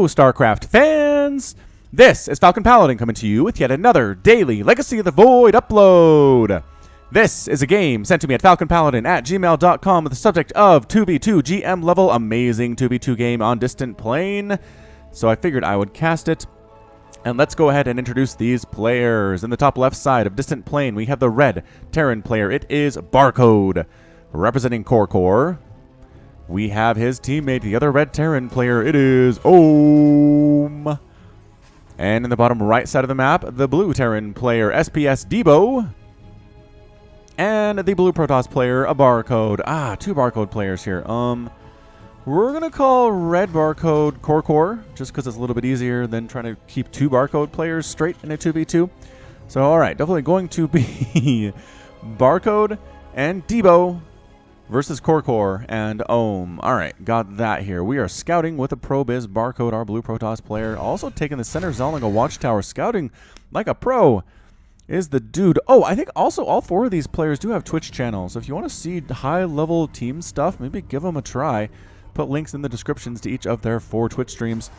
Hello, StarCraft fans! This is Falcon Paladin coming to you with yet another daily Legacy of the Void upload. This is a game sent to me at falconpaladin@gmail.com with the subject of 2v2 GM level amazing 2v2 game on Distant Plane. So I figured I would cast it. And let's go ahead and introduce these players. In the top left side of Distant Plane, we have the red Terran player. It is Barcode, representing Core. We have his teammate, the other red Terran player. It is Ohm. And in the bottom right side of the map, the blue Terran player, SPS Debo. And the blue Protoss player, a Barcode. Two Barcode players here. We're going to call red Barcode Core, just because it's a little bit easier than trying to keep two Barcode players straight in a 2v2. So, alright, definitely going to be Barcode and Debo versus Core and Ohm. Alright, got that here. We are scouting with a ProBiz Barcode, our blue Protoss player. Also taking the center zone like a watchtower. Scouting like a pro is the dude. Oh, I think also all four of these players do have Twitch channels. If you want to see high-level team stuff, maybe give them a try. Put links in the descriptions to each of their 4 Twitch streams,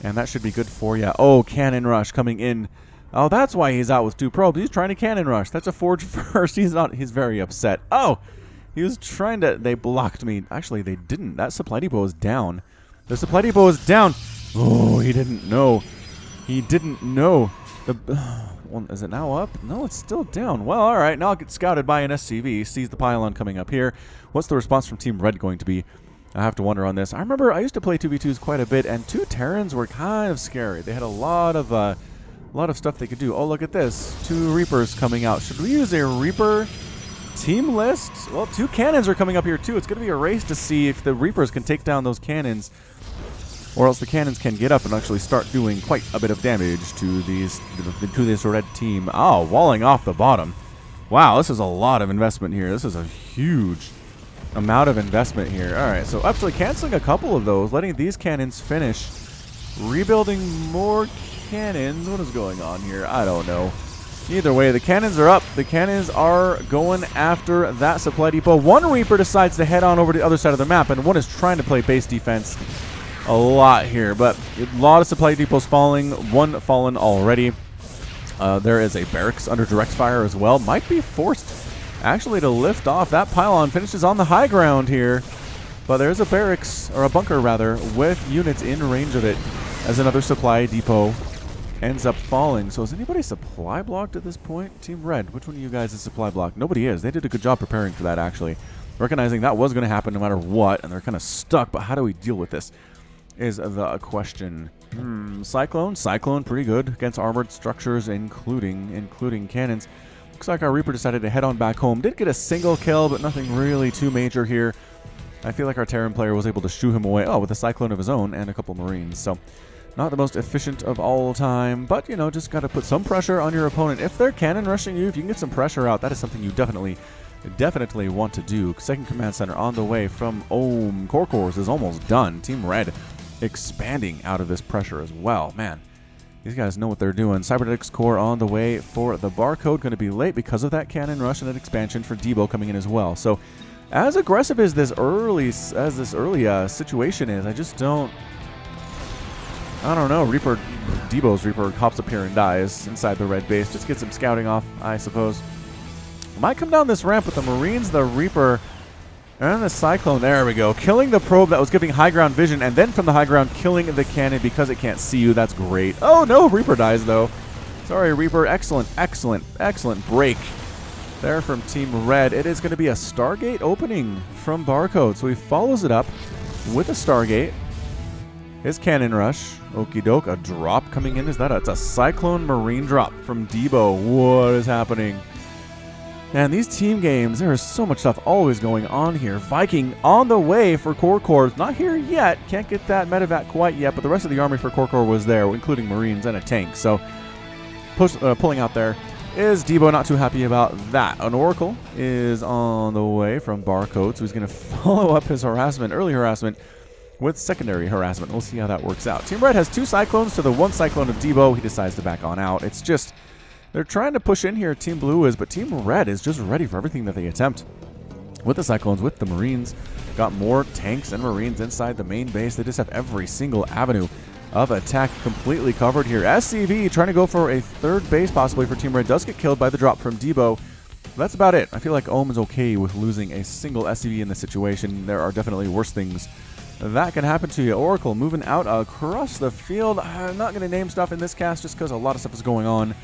and that should be good for you. Oh, Cannon Rush coming in. Oh, that's why he's out with 2 probes. He's trying to Cannon Rush. That's a Forge first. He's very upset. Oh, he was trying to... They blocked me. Actually, they didn't. That supply depot is down. The supply depot is down. Oh, he didn't know. He didn't know. Is it now up? No, it's still down. Well, all right. Now I'll get scouted by an SCV. Sees the pylon coming up here. What's the response from Team Red going to be? I have to wonder on this. I remember I used to play 2v2s quite a bit, and 2 Terrans were kind of scary. They had a lot of stuff they could do. Oh, look at this. 2 Reapers coming out. Should we use a Reaper team list? Well, 2 cannons are coming up here, too. It's going to be a race to see if the Reapers can take down those cannons, or else the cannons can get up and actually start doing quite a bit of damage to this red team. Oh, walling off the bottom. Wow, this is a lot of investment here. This is a huge amount of investment here. All right, so actually canceling a couple of those, letting these cannons finish, rebuilding more cannons. What is going on here? I don't know. Either way, the cannons are up. The cannons are going after that supply depot. 1 Reaper decides to head on over to the other side of the map, and 1 is trying to play base defense a lot here, but a lot of supply depots falling. 1 fallen already. There is a barracks under direct fire as well. Might be forced actually to lift off. That pylon finishes on the high ground here, but there's a barracks, or a bunker rather, with units in range of it as another supply depot ends up falling. So is anybody supply blocked at this point? Team Red, which one of you guys is supply blocked? Nobody is. They did a good job preparing for that, actually, recognizing that was going to happen no matter what, and they're kind of stuck. But how do we deal with this is the question. Cyclone pretty good against armored structures, including cannons. Looks like our Reaper decided to head on back home. Did get a single kill, but nothing really too major here. I feel like our Terran player was able to shoo him away. Oh, with a Cyclone of his own and a couple Marines. So, not the most efficient of all time, but, you know, just got to put some pressure on your opponent. If they're cannon rushing you, if you can get some pressure out, that is something you definitely want to do. Second command center on the way from Ohm. Core is almost done. Team Red expanding out of this pressure as well. Man. These guys know what they're doing. Cybernetics Core on the way for the Barcode. Going to be late because of that cannon rush and an expansion for Debo coming in as well. So, as aggressive as this early situation is, I just don't know. Debo's Reaper hops up here and dies inside the red base. Just get some scouting off, I suppose. Might come down this ramp with the Marines, the Reaper, and the Cyclone. There we go. Killing the probe that was giving high ground vision, and then from the high ground killing the cannon because it can't see you. That's great. Oh, no. Reaper dies, though. Sorry, Reaper. Excellent break there from Team Red. It is going to be a Stargate opening from Barcode. So he follows it up with a Stargate. His cannon rush. Okie doke. A drop coming in. Is that it's a Cyclone Marine drop from Debo. What is happening? Man, these team games, there is so much stuff always going on here. Viking on the way for Core. Not here yet. Can't get that medevac quite yet, but the rest of the army for Core was there, including Marines and a tank. So, pulling out there is Debo. Not too happy about that. An Oracle is on the way from Barcode, so he's going to follow up his early harassment, with secondary harassment. We'll see how that works out. Team Red has 2 Cyclones to the 1 Cyclone of Debo. He decides to back on out. It's just... They're trying to push in here, Team Blue is, but Team Red is just ready for everything that they attempt. With the Cyclones, with the Marines, got more tanks and Marines inside the main base. They just have every single avenue of attack completely covered here. SCV trying to go for a third base possibly for Team Red. Does get killed by the drop from Debo. That's about it. I feel like Ohm is okay with losing a single SCV in this situation. There are definitely worse things that can happen to you. Oracle moving out across the field. I'm not going to name stuff in this cast just because a lot of stuff is going on.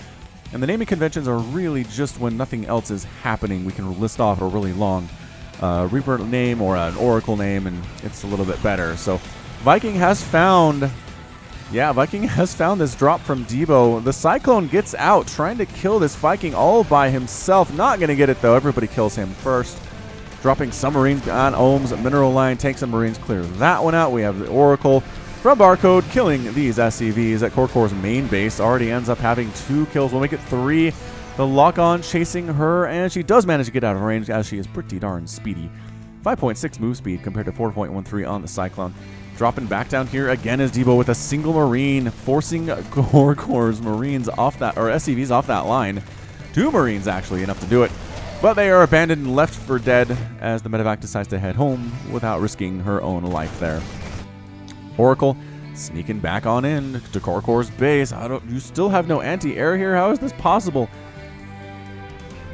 And the naming conventions are really just when nothing else is happening. We can list off a really long Reaper name or an Oracle name, and it's a little bit better. So Viking has found... Yeah, Viking has found this drop from Debo. The Cyclone gets out, trying to kill this Viking all by himself. Not going to get it, though. Everybody kills him first. Dropping some Marines on Ohm's mineral line. Tanks and Marines clear that one out. We have the Oracle from Barcode killing these SCVs at Core-Core's main base. Already ends up having 2 kills. We'll make it 3. The lock-on chasing her, and she does manage to get out of range as she is pretty darn speedy. 5.6 move speed compared to 4.13 on the Cyclone. Dropping back down here again is Debo with a single Marine, forcing Core-Core's Marines off that, or SCVs off that line. 2 Marines actually enough to do it. But they are abandoned and left for dead as the medevac decides to head home without risking her own life there. Oracle sneaking back on in to Core-Core's base. You still have no anti-air here? How is this possible?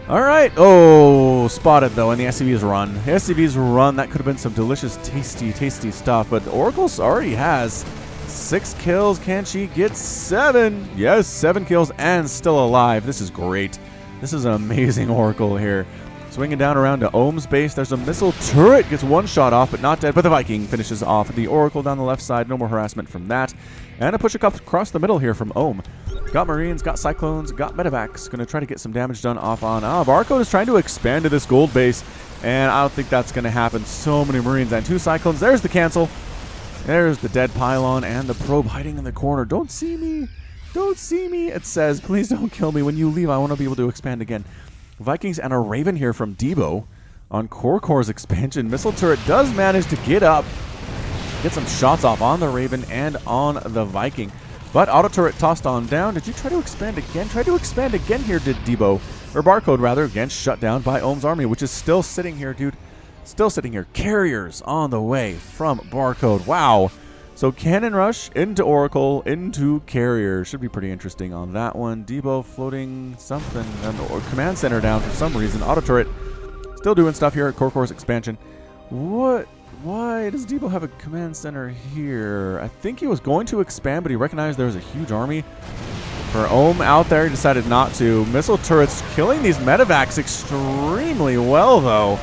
All right. Oh, spotted, though, and the SCVs run. The SCVs run. That could have been some delicious, tasty, tasty stuff, but Oracle already has 6 kills. Can she get 7? Yes, 7 kills and still alive. This is great. This is an amazing Oracle here. Swinging down around to Ohm's base. There's a missile turret. Gets 1 shot off, but not dead. But the Viking finishes off the Oracle down the left side. No more harassment from that. And a push across the middle here from Ohm. Got Marines, got Cyclones, got Medevacs. Going to try to get some damage done off on. Barcode is trying to expand to this gold base, and I don't think that's going to happen. So many Marines and 2 Cyclones. There's the cancel. There's the dead pylon and the probe hiding in the corner. Don't see me. Don't see me. It says, please don't kill me. When you leave, I want to be able to expand again. Vikings and a Raven here from Debo on Core-Core's expansion. Missile turret does manage to get up. Get some shots off on the Raven and on the Viking. But auto turret tossed on down. Did you try to expand again? Try to expand again here, did Debo. Or Barcode, rather. Again, shut down by Ohm's army, which is still sitting here, dude. Still sitting here. Carriers on the way from Barcode. Wow. So cannon rush into Oracle, into Carrier. Should be pretty interesting on that one. Debo floating something. Or command center down for some reason. Auto turret still doing stuff here at Core-Core's expansion. What? Why does Debo have a command center here? I think he was going to expand, but he recognized there was a huge army. For Ohm out there, he decided not to. Missile turrets killing these medevacs extremely well, though.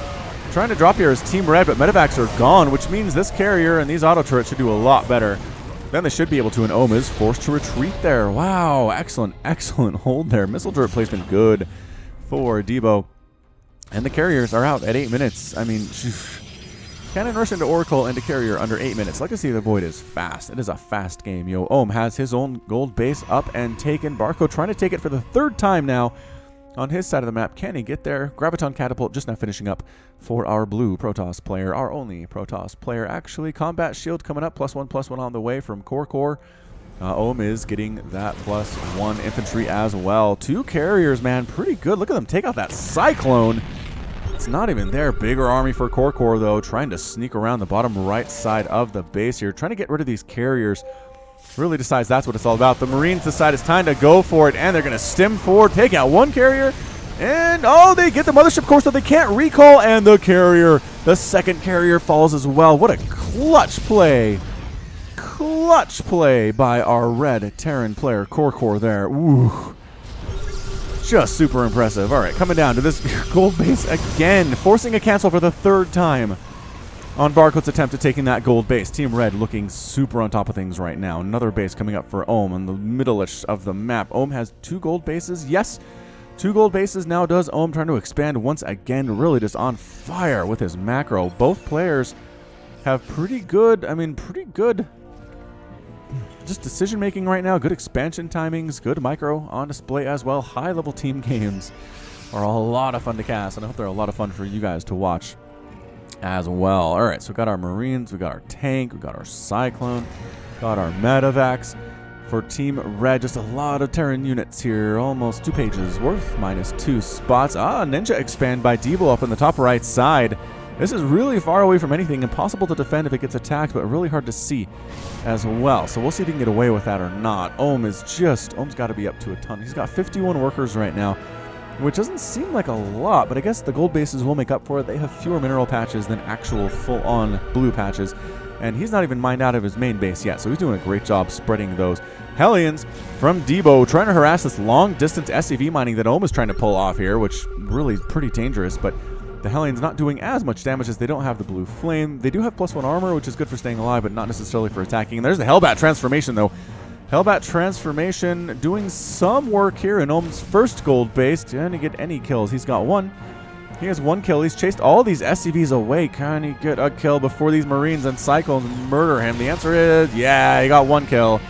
Trying to drop here is Team Red, but medevacs are gone, which means this carrier and these auto turrets should do a lot better. Then they should be able to, and Ohm is forced to retreat there. Wow, excellent, excellent hold there. Missile turret placement good for Debo. And the carriers are out at 8 minutes. I mean, cannon rush into Oracle and to Carrier under 8 minutes. Legacy of the Void is fast. It is a fast game, yo. Ohm has his own gold base up and taken. Barcode trying to take it for the 3rd time now on his side of the map. Can he get there? Graviton Catapult just now finishing up for our blue Protoss player. Our only Protoss player, actually. Combat Shield coming up. +1/+1 on the way from Core-Core. Ohm is getting that +1 infantry as well. 2 carriers, man. Pretty good. Look at them take out that Cyclone. It's not even there. Bigger army for Core-Core, though. Trying to sneak around the bottom right side of the base here. Trying to get rid of these carriers. Really decides that's what it's all about. The Marines decide it's time to go for it, and they're going to stem forward, take out 1 carrier, and they get the mothership core so they can't recall, and the carrier, the 2nd carrier falls as well. What a clutch play. Clutch play by our red Terran player, Core-Core there. Ooh. Just super impressive. All right, coming down to this gold base again, forcing a cancel for the 3rd time on Barcode's attempt at taking that gold base. Team Red looking super on top of things right now. Another base coming up for Ohm in the middle-ish of the map. Ohm has 2 gold bases. Yes, 2 gold bases now does Ohm, trying to expand once again. Really just on fire with his macro. Both players have pretty good just decision-making right now. Good expansion timings, good micro on display as well. High-level team games are a lot of fun to cast, and I hope they're a lot of fun for you guys to watch as well. All right, so we got our Marines, we got our tank, we got our Cyclone, got our medevacs. For Team Red, just a lot of Terran units here. Almost 2 pages worth, -2 spots. Ninja expand by Debo up in the top right side. This is really far away from anything, impossible to defend if it gets attacked, but really hard to see as well. So we'll see if he can get away with that or not. Ohm's got to be up to a ton. He's got 51 workers right now, which doesn't seem like a lot, but I guess the gold bases will make up for it. They have fewer mineral patches than actual full-on blue patches, and he's not even mined out of his main base yet, so he's doing a great job spreading those. Hellions from Debo trying to harass this long-distance SCV mining that Ohm is trying to pull off here, which really is pretty dangerous, but the Hellions not doing as much damage as they don't have the blue flame. They do have +1 armor, which is good for staying alive, but not necessarily for attacking. And there's the Hellbat transformation, though. Hellbat transformation doing some work here in Ohm's first gold base. Can he get any kills? He's got one. He has one kill. He's chased all these SCVs away. Can he get a kill before these Marines and Cyclones murder him? The answer is, yeah, he got one kill.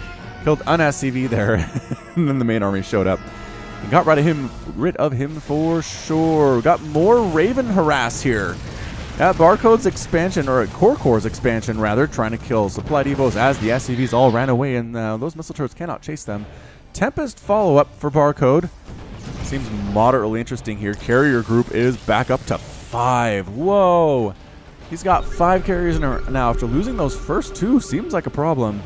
Killed an SCV there. And then the main army showed up. And got rid of him for sure. Got more Raven harass here. At Barcode's expansion, or at Core's expansion rather, trying to kill supply depots as the SCVs all ran away, and those missile turrets cannot chase them. Tempest follow-up for Barcode. Seems moderately interesting here. Carrier group is back up to 5. Whoa! He's got 5 carriers in her now. After losing those first 2, seems like a problem.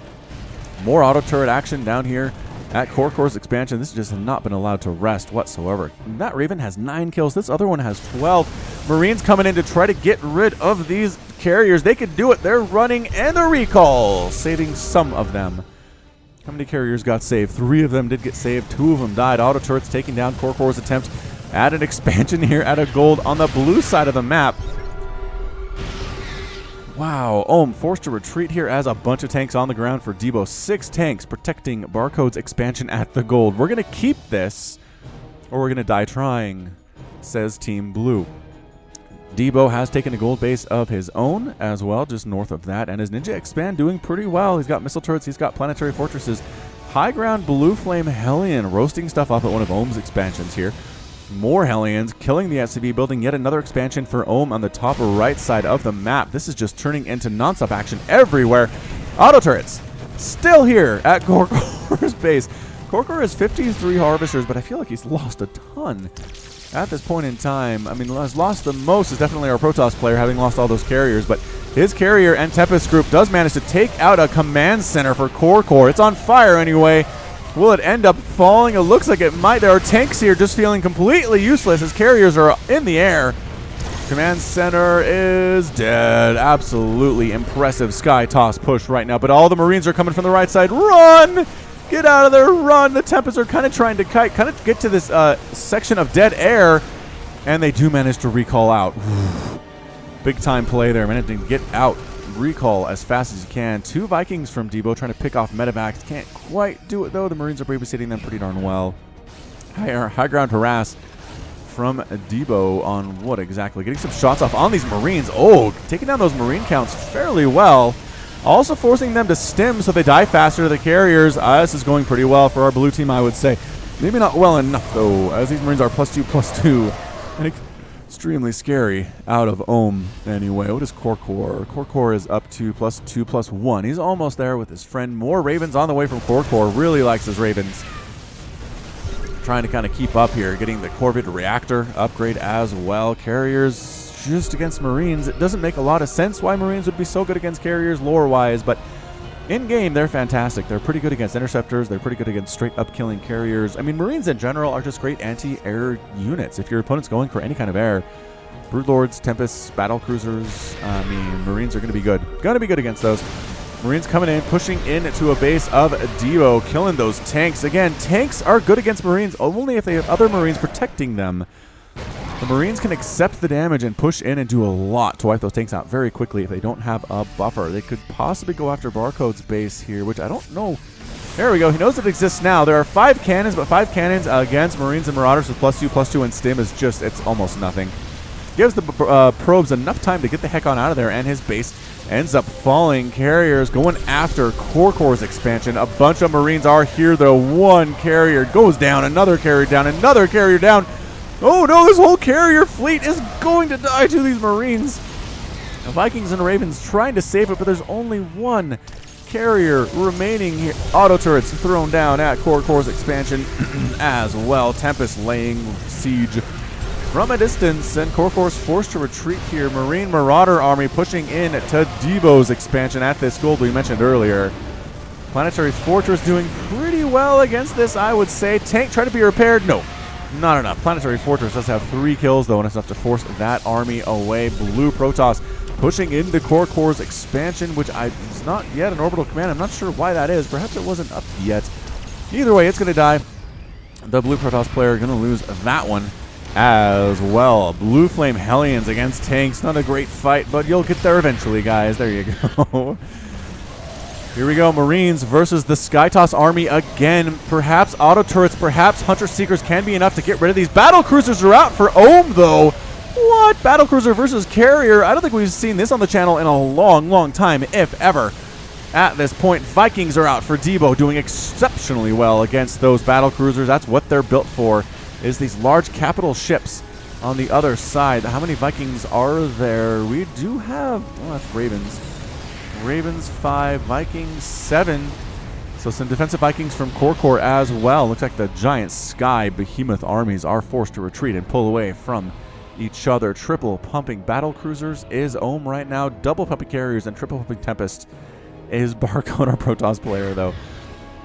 More auto turret action down here at Core's expansion. This just has not been allowed to rest whatsoever. And that Raven has 9 kills. This other one has 12. Marines coming in to try to get rid of these carriers. They can do it. They're running, and the recall, saving some of them. How many carriers got saved? 3 of them did get saved. 2 of them died. Auto turrets taking down Core's attempt at an expansion here at a gold on the blue side of the map. Wow, Ohm forced to retreat here as a bunch of tanks on the ground for Debo. 6 tanks protecting Barcode's expansion at the gold. We're going to keep this, or we're going to die trying, says Team Blue. Debo has taken a gold base of his own as well, just north of that, and his Ninja Expand doing pretty well. He's got missile turrets, he's got planetary fortresses. High ground Blue Flame Hellion roasting stuff up at one of Ohm's expansions here. More Hellions killing the SCV, building yet another expansion for Ohm on the top right side of the map. This is just turning into non-stop action everywhere. Auto turrets still here at Core's base. Core has 53 harvesters, but I feel like he's lost a ton at this point in time. I mean, has lost the most is definitely our Protoss player, having lost all those carriers, but his carrier and Tempest group does manage to take out a command center for Core. It's on fire anyway. Will it end up falling? It looks like it might. There are tanks here just feeling completely useless as carriers are in the air. Command center is dead. Absolutely impressive sky toss push right now, but all the Marines are coming from the right side. Run! Get out of there, run! The Tempests are kind of trying to kind of get to this section of dead air, and they do manage to recall out. Big time play there, managing to get out. Recall as fast as you can. 2 Vikings from Debo trying to pick off medevacs. Can't quite do it though. The Marines are babysitting them pretty darn well. High ground harass from Debo on what exactly? Getting some shots off on these Marines. Oh, taking down those Marine counts fairly well. Also forcing them to stim so they die faster to the carriers. This is going pretty well for our blue team, I would say. Maybe not well enough though, as these Marines are +2/+2. And extremely scary out of Ohm anyway. What is Core? Core is up to +2/+1. He's almost there with his friend. More Ravens on the way from Core. Really likes his Ravens. Trying to kind of keep up here. Getting the Corvid reactor upgrade as well. Carriers just against Marines. It doesn't make a lot of sense why Marines would be so good against carriers lore-wise, but in-game, they're fantastic. They're pretty good against interceptors. They're pretty good against straight-up killing carriers. I mean, Marines in general are just great anti-air units. If your opponent's going for any kind of air, Broodlords, Tempests, Battlecruisers, I mean, Marines are going to be good. Going to be good against those. Marines coming in, pushing into a base of Debo, killing those tanks. Again, tanks are good against Marines only if they have other Marines protecting them. The Marines can accept the damage and push in and do a lot to wipe those tanks out very quickly if they don't have a buffer. They could possibly go after Barcode's base here, which I don't know. There we go. He knows it exists now. There are 5 cannons, but 5 cannons against Marines and Marauders with +2/+2 and stim is just, it's almost nothing. Gives the probes enough time to get the heck on out of there, and his base ends up falling. Carriers going after Core's expansion. A bunch of Marines are here. The one carrier goes down, another carrier down, another carrier down. Oh no, this whole carrier fleet is going to die to these Marines. The Vikings and Ravens trying to save it, but there's only one carrier remaining here. Auto turrets thrown down at Core's expansion as well. Tempest laying siege from a distance, and Korkor's forced to retreat here. Marine Marauder Army pushing in to Debo's expansion at this gold we mentioned earlier. Planetary Fortress doing pretty well against this, I would say. Tank trying to be repaired? No, not enough. Planetary Fortress does have 3 kills, though, and it's enough to force that army away. Blue Protoss pushing into Korkor's expansion, which is not yet an orbital command. I'm not sure why that is. Perhaps it wasn't up yet. Either way, it's going to die. The Blue Protoss player going to lose that one as well. Blue Flame Hellions against tanks. Not a great fight, but you'll get there eventually, guys. There you go. Here we go. Marines versus the Skytoss army again. Perhaps auto turrets, perhaps Hunter Seekers can be enough to get rid of these. Battlecruisers are out for Ohm, though. What? Battlecruiser versus carrier? I don't think we've seen this on the channel in a long, long time, if ever. At this point, Vikings are out for Debo, doing exceptionally well against those Battlecruisers. That's what they're built for, is these large capital ships on the other side. How many Vikings are there? We do have, well, that's Ravens. Ravens 5, Vikings 7. So some defensive Vikings from Korkor as well. Looks like the giant sky behemoth armies are forced to retreat and pull away from each other. Triple pumping Battlecruisers is Ohm right now. Double pumping carriers and triple pumping Tempest is Barcode, our Protoss player, though.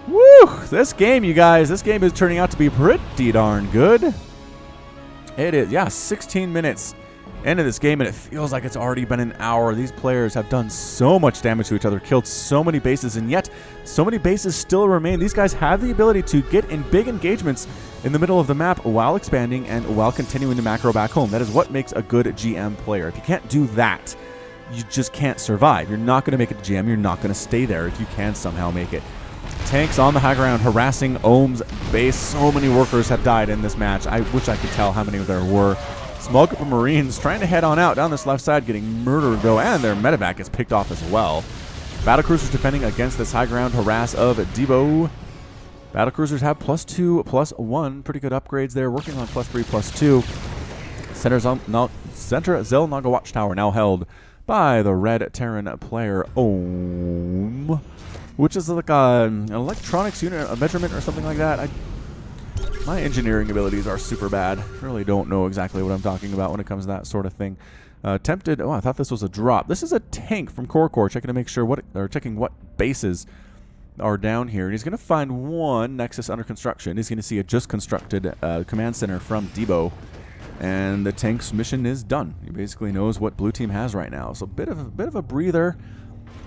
Woo! This game, you guys, this game is turning out to be pretty darn good. It is, yeah, 16 minutes into this game, and it feels like it's already been an hour. These players have done so much damage to each other, killed so many bases, and yet so many bases still remain. These guys have the ability to get in big engagements in the middle of the map while expanding and while continuing to macro back home. That is what makes a good GM player. If you can't do that, you just can't survive. You're not going to make it to GM. You're not going to stay there if you can somehow make it. Tanks on the high ground harassing Ohm's base. So many workers have died in this match. I wish I could tell how many there were. Small group of Marines trying to head on out down this left side, getting murdered, though, and their medevac is picked off as well. Battlecruisers defending against this high ground harass of Debo. Battlecruisers have +2, +1. Pretty good upgrades there, working on +3, +2. Center Zelnaga Watchtower now held by the red Terran player Ohm, which is like an electronics unit, a measurement or something like that. My engineering abilities are super bad. Really don't know exactly what I'm talking about when it comes to that sort of thing. Tempted. Oh, I thought this was a drop. This is a tank from Korkor, checking to make sure checking what bases are down here. And he's going to find one Nexus under construction. He's going to see a just constructed command center from Debo, and the tank's mission is done. He basically knows what blue team has right now. So a bit of a breather,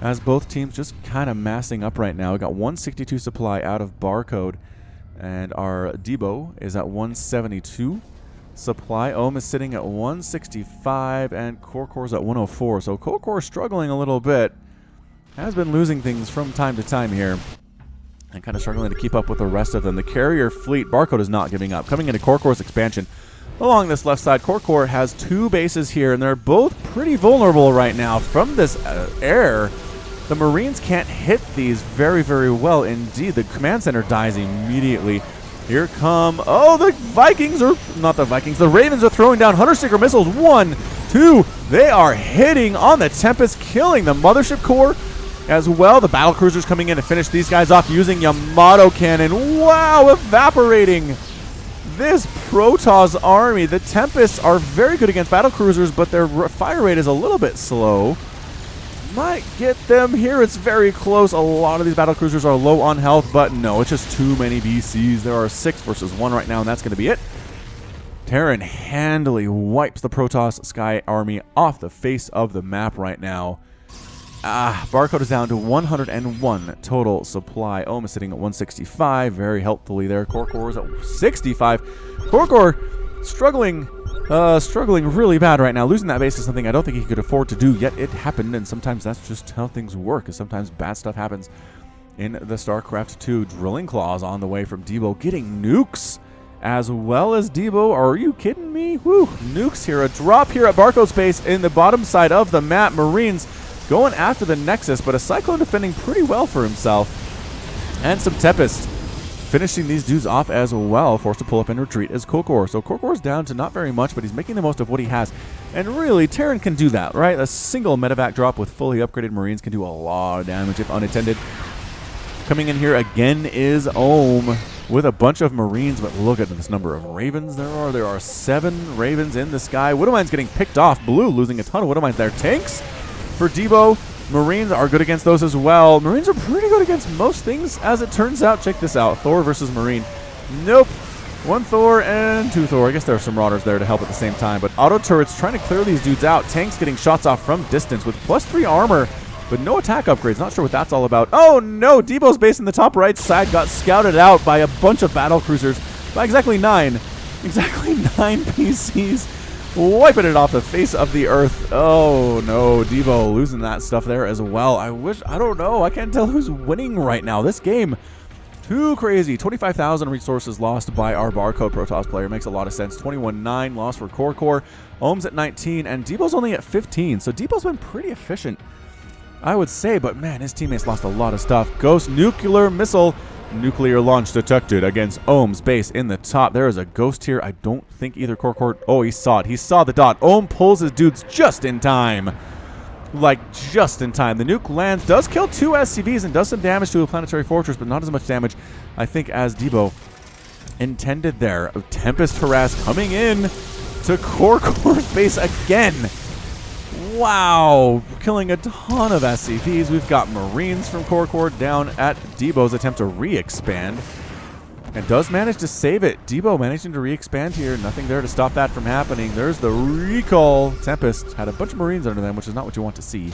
as both teams just kind of massing up right now. We got 162 supply out of Barcode, and our Debo is at 172 supply. Ohm is sitting at 165, and Korkor's at 104. So Korkor struggling a little bit. Has been losing things from time to time here, and kind of struggling to keep up with the rest of them. The carrier fleet, Barcode is not giving up. Coming into Korkor's expansion along this left side, Korkor has 2 bases here, and they're both pretty vulnerable right now from this air. The Marines can't hit these very, very well indeed. The command center dies immediately. Here come, oh, the Vikings are, not the Vikings, the Ravens are throwing down Hunter Seeker missiles. 1, 2, they are hitting on the Tempest, killing the Mothership Core as well. The Battlecruisers coming in to finish these guys off using Yamato Cannon. Wow, evaporating this Protoss army. The Tempests are very good against Battlecruisers, but their fire rate is a little bit slow. Might get them here. It's very close. A lot of these Battlecruisers are low on health, but no, it's just too many BCs. There are 6 versus 1 right now, and that's going to be it. Terran handily wipes the Protoss Sky Army off the face of the map right now. Barcode is down to 101 total supply. Ohm is sitting at 165, very helpfully there. Korkor is at 65. Korkor struggling really bad right now. Losing that base is something I don't think he could afford to do, yet it happened, and sometimes that's just how things work, and sometimes bad stuff happens in the StarCraft 2. Drilling Claws on the way from Debo, getting nukes as well as Debo. Are you kidding me? Woo! Nukes here. A drop here at Barcode's base in the bottom side of the map. Marines going after the Nexus, but a Cyclone defending pretty well for himself. And some Tempest finishing these dudes off as well. Forced to pull up and retreat as Korkor. So Korkor's down to not very much, but he's making the most of what he has. And really, Terran can do that, right? A single medevac drop with fully upgraded Marines can do a lot of damage if unattended. Coming in here again is Ohm. with a bunch of Marines, but look at this number of Ravens there are. There are 7 Ravens in the sky. Widowmine's getting picked off. Blue losing a ton of Widowmines there. Tanks for Debo. Marines are good against those as well. Marines are pretty good against most things, as it turns out. Check this out. Thor versus Marine. Nope. 1 Thor and 2 Thor. I guess there are some Marauders there to help at the same time. But auto turrets trying to clear these dudes out. Tanks getting shots off from distance with +3 armor, but no attack upgrades. Not sure what that's all about. Oh no! Debo's base in the top right side got scouted out by a bunch of Battlecruisers. By exactly 9. Exactly 9 PCs. Wiping it off the face of the earth. Oh no, Debo losing that stuff there as well. I don't know. I can't tell who's winning right now. This game, too crazy. 25,000 resources lost by our Barcode Protoss player. Makes a lot of sense. 21-9 loss for Core. Ohm's at 19, and Debo's only at 15. So Debo's been pretty efficient, I would say. But man, his teammates lost a lot of stuff. Ghost nuclear missile. Nuclear launch detected against Ohm's base in the top. There is a ghost here. I don't think either Core. Oh, he saw it. He saw the dot. Ohm pulls his dudes just in time. Like, just in time. The nuke lands, does kill 2 SCVs and does some damage to a planetary fortress, but not as much damage, I think, as Debo intended there. Tempest Harass coming in to Core's base again. Wow, killing a ton of SCVs. We've got Marines from Core down at Debo's attempt to re-expand. And does manage to save it. Debo managing to re-expand here. Nothing there to stop that from happening. There's the recall. Tempest had a bunch of Marines under them, which is not what you want to see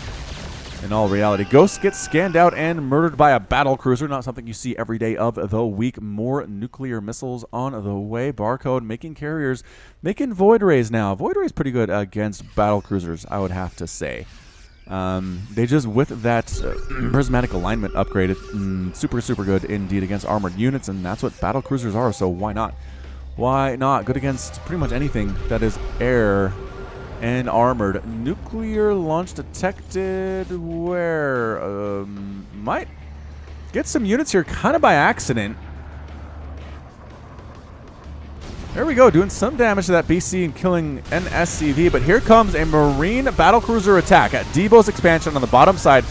in all reality. Ghost gets scanned out and murdered by a Battlecruiser. Not something you see every day of the week. More nuclear missiles on the way. Barcode making carriers, making Void Rays now. Void Ray's pretty good against Battlecruisers, I would have to say. They just, with that prismatic alignment upgrade, it's super good indeed against armored units, and that's what Battlecruisers are, so why not? Why not? Good against pretty much anything that is air and armored. Nuclear launch detected where? Might get some units here kind of by accident. There we go, doing some damage to that BC and killing an SCV, but here comes a Marine Battlecruiser attack at Debo's expansion on the bottom side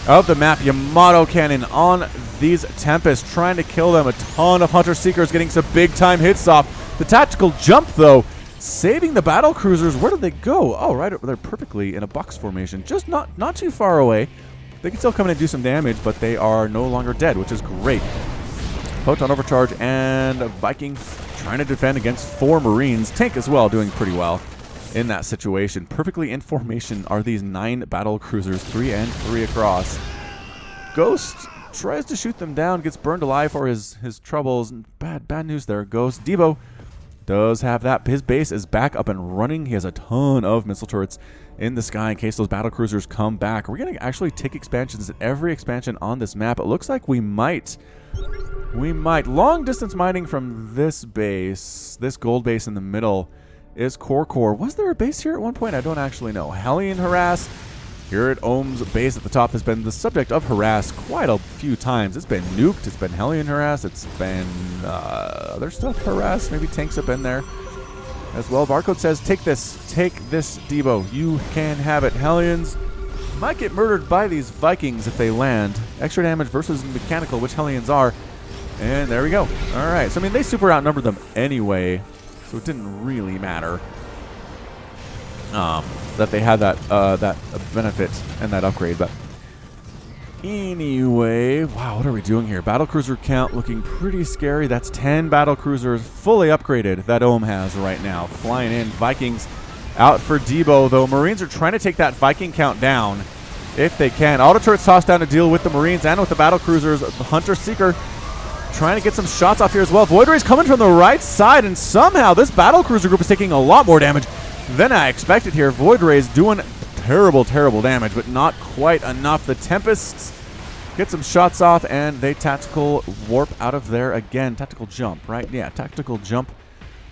of the map. Yamato cannon on these Tempests, trying to kill them. A ton of Hunter Seekers getting some big-time hits off. The tactical jump, though, saving the Battlecruisers. Where did they go? Oh, right, they're perfectly in a box formation, just not too far away. They can still come in and do some damage, but they are no longer dead, which is great. Photon overcharge and Viking trying to defend against 4 Marines. Tank as well, doing pretty well in that situation. Perfectly in formation are these 9 Battlecruisers, 3 and 3 across. Ghost tries to shoot them down, gets burned alive for his troubles. Bad news there, Ghost. Debo does have that. His base is back up and running. He has a ton of missile turrets in the sky in case those Battlecruisers come back. We're going to actually take expansions at every expansion on this map. It looks like we might. Long distance mining from this base, this gold base in the middle, is Core. Was there a base here at one point? I don't actually know. Hellion Harass here at Ohm's base at the top has been the subject of harass quite a few times. It's been nuked, it's been Hellion Harass, it's been other stuff harassed. Maybe tanks have been there as well. Barcode says, take this, Debo. You can have it. Hellions might get murdered by these Vikings if they land. Extra damage versus mechanical, which Hellions are. And there we go. All right. So, I mean, they super outnumbered them anyway, so it didn't really matter that they had that benefit and that upgrade. But anyway, wow, what are we doing here? Battlecruiser count looking pretty scary. That's 10 Battlecruisers fully upgraded that Ohm has right now. Flying in. Vikings out for Debo, though. Marines are trying to take that Viking count down if they can. Auto turrets tossed down to deal with the Marines and with the Battlecruisers. The Hunter Seeker trying to get some shots off here as well. Void Ray's coming from the right side, and somehow this Battlecruiser group is taking a lot more damage than I expected here. Void Ray's doing terrible damage, but not quite enough. The Tempests get some shots off, and they tactical warp out of there again. Tactical jump, right? Yeah, tactical jump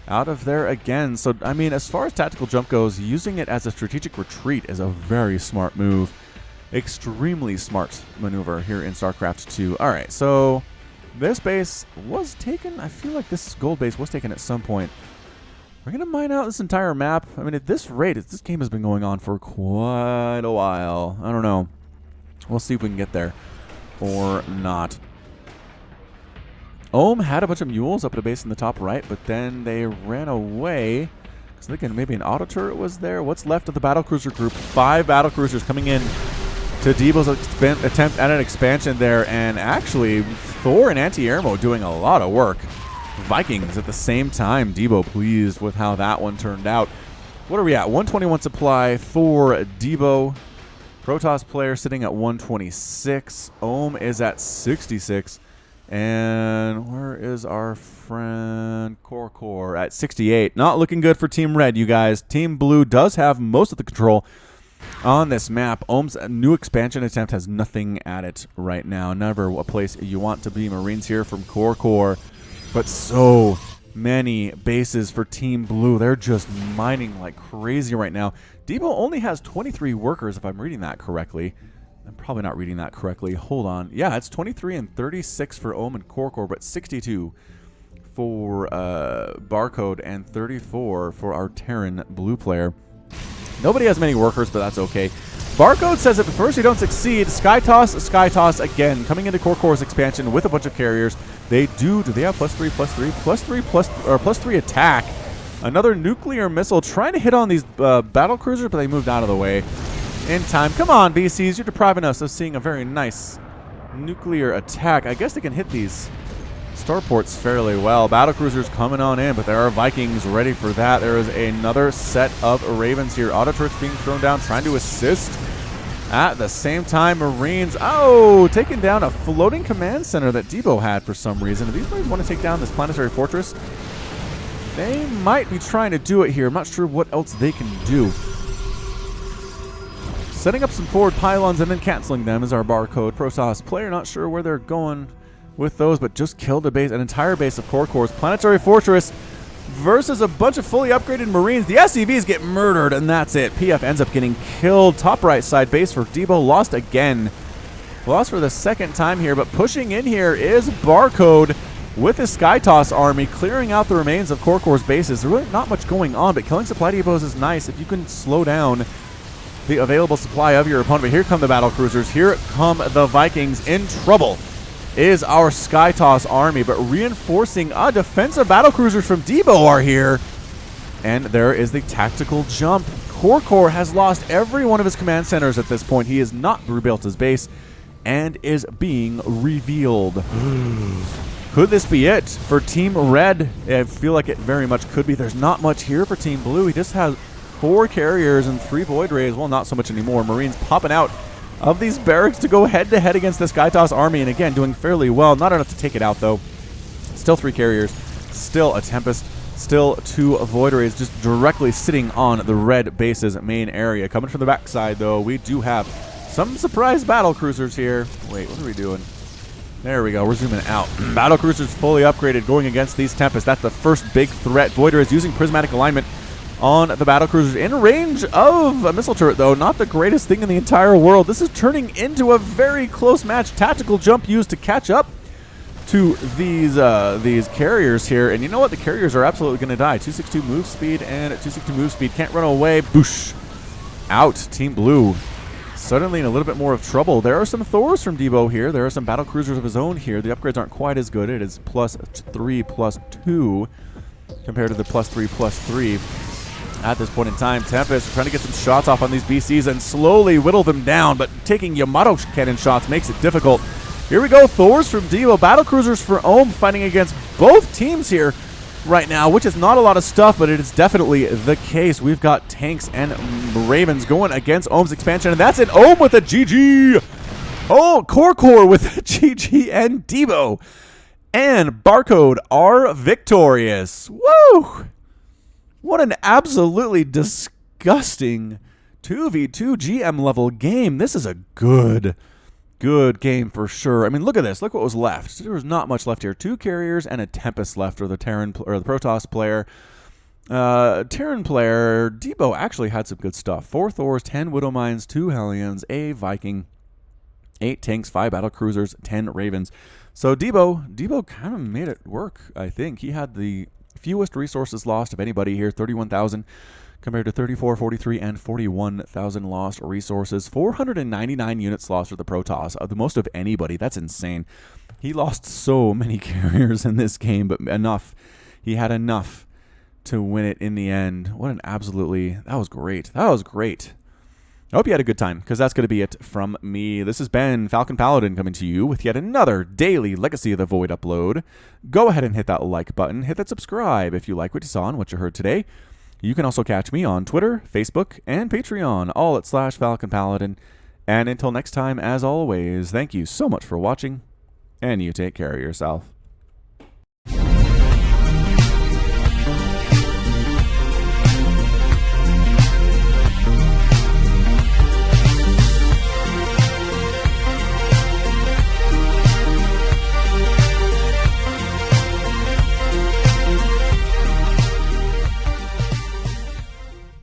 out of there again. So, I mean, as far as tactical jump goes, using it as a strategic retreat is a very smart move. Extremely smart maneuver here in StarCraft 2. All right, so this base was taken. I feel like this gold base was taken at some point. We're going to mine out this entire map. I mean, at this rate, this game has been going on for quite a while. I don't know. We'll see if we can get there or not. Ohm had a bunch of mules up at a base in the top right, but then they ran away. So thinking maybe an auto turret was there. What's left of the Battlecruiser group? 5 Battlecruisers coming in to Debo's attempt at an expansion there, and actually Thor and anti-air mode doing a lot of work. Vikings at the same time. Debo pleased with how that one turned out. What are we at? 121 supply for Debo. Protoss player sitting at 126. Ohm is at 66. And where is our friend Core at 68? Not looking good for Team Red, you guys. Team Blue does have most of the control on this map. Ohm's new expansion attempt has nothing at it right now. Never a place you want to be. Marines here from Core. But so many bases for Team Blue. They're just mining like crazy right now. Debo only has 23 workers, if I'm reading that correctly. I'm probably not reading that correctly. Hold on. Yeah, it's 23 and 36 for Ohm and Core, but 62 for Barcode and 34 for our Terran Blue player. Nobody has many workers, but that's okay. Barcode says if at first you don't succeed, Sky Toss again, coming into Core's expansion with a bunch of carriers. They do they have +3 attack? Another nuclear missile trying to hit on these battle cruisers, but they moved out of the way in time. Come on, BCs, you're depriving us of seeing a very nice nuclear attack. I guess they can hit these starports fairly well. Battlecruisers coming on in, but there are Vikings ready for that. There is another set of Ravens here. Auto turrets being thrown down, trying to assist. At the same time, Marines, taking down a floating command center that Debo had for some reason. Do these Marines want to take down this planetary fortress? They might be trying to do it here. I'm not sure what else they can do. Setting up some forward pylons and then canceling them is our Barcode. Protoss player, not sure where they're going with those, but just killed an entire base of Core's planetary fortress versus a bunch of fully upgraded Marines. The SCVs get murdered, and that's it. PF ends up getting killed. Top right side base for Debo, lost again. Lost for the second time here, but pushing in here is Barcode with his Sky Toss army, clearing out the remains of Core's bases. There's really not much going on, but killing supply depots is nice if you can slow down the available supply of your opponent. But here come the Battlecruisers. Here come the Vikings. In trouble is our Sky Toss army, but reinforcing defensive Battlecruisers from Debo are here. And there is the tactical jump. Core has lost every one of his command centers at this point. He has not rebuilt his base and is being revealed. Could this be it for Team Red? I feel like it very much could be. There's not much here for Team Blue. He just has 4 carriers and 3 Void Rays. Well, not so much anymore. Marines popping out of these barracks to go head-to-head against the Sky Toss army, and again, doing fairly well. Not enough to take it out, though. Still 3 carriers. Still a Tempest. Still 2 Void Rays just directly sitting on the red base's main area. Coming from the backside, though, we do have some surprise Battlecruisers here. Wait, what are we doing? There we go. We're zooming out. Battlecruisers fully upgraded going against these Tempests. That's the first big threat. Void Rays using prismatic alignment on the Battlecruisers. In range of a missile turret, though. Not the greatest thing in the entire world. This is turning into a very close match. Tactical jump used to catch up to these carriers here. And you know what? The carriers are absolutely going to die. 262 move speed and 262 move speed. Can't run away. Boosh. Out. Team Blue suddenly in a little bit more of trouble. There are some Thors from Debo here. There are some Battlecruisers of his own here. The upgrades aren't quite as good. It is +3/+2 compared to the +3/+3 at this point in time. Tempest trying to get some shots off on these BCs and slowly whittle them down, but taking Yamato cannon shots makes it difficult. Here we go. Thors from Debo. Battlecruisers for Ohm fighting against both teams here right now, which is not a lot of stuff, but it is definitely the case. We've got tanks and Ravens going against Ohm's expansion, and that's it. Ohm with a GG. Oh, Core with a GG, and Debo and Barcode are victorious. Woo! What an absolutely disgusting 2v2 GM level game. This is a good game for sure. I mean, look at this. Look what was left. There was not much left here. 2 carriers and a Tempest left, or the Terran or the Protoss player. Terran player Debo actually had some good stuff. 4 Thors, 10 Widow Mines, 2 Hellions, a Viking, 8 tanks, 5 Battlecruisers, 10 Ravens. So Debo kind of made it work, I think. He had the fewest resources lost of anybody here, 31,000 compared to 34, 43, and 41,000 lost resources. 499 units lost for the Protoss, the most of anybody. That's insane. He lost so many carriers in this game, but enough. He had enough to win it in the end. What an absolutely... That was great. That was great. I hope you had a good time, because that's going to be it from me. This has been Falcon Paladin coming to you with yet another daily Legacy of the Void upload. Go ahead and hit that like button. Hit that subscribe if you like what you saw and what you heard today. You can also catch me on Twitter, Facebook, and Patreon, all at /Falcon Paladin. And until next time, as always, thank you so much for watching, and you take care of yourself.